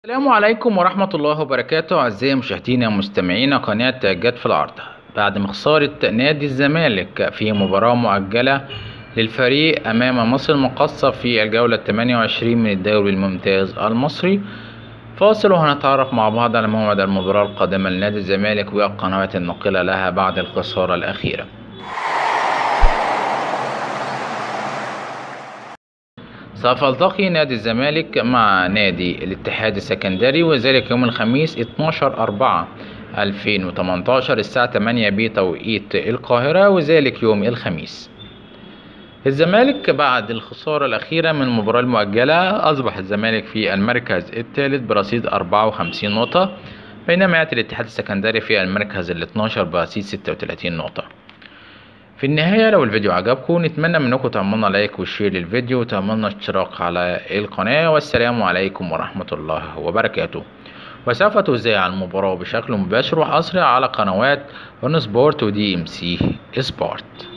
السلام عليكم ورحمة الله وبركاته. أعزائي مشاهدينا ومستمعينا قناة جد في العرض. بعد ما خسارة نادي الزمالك في مباراة مؤجلة للفريق أمام مصر المقاصة في الجولة 28 من الدوري الممتاز المصري، فاصل وهنتعرف مع بعض على موعد المباراة القادمة لنادي الزمالك والقنوات الناقلة لها بعد الخسارة الأخيرة. سوف يلتقي نادي الزمالك مع نادي الاتحاد السكندري، وذلك يوم الخميس 12/4/2018 الساعة 8 بتوقيت القاهرة، وذلك يوم الخميس. الزمالك بعد الخسارة الأخيرة من المباراة المؤجلة أصبح الزمالك في المركز الثالث برصيد 54 نقطة، بينما يأتي الاتحاد السكندري في المركز ال 12 برصيد 36 نقطة. في النهاية لو الفيديو عجبكم نتمنى منكم تعملنا لايك وشير للفيديو وتعملنا اشتراك على القناة، والسلام عليكم ورحمة الله وبركاته. وسوف تذاع المباراة بشكل مباشر وحصري على قنوات اون سبورت ودي ام سي سبورت.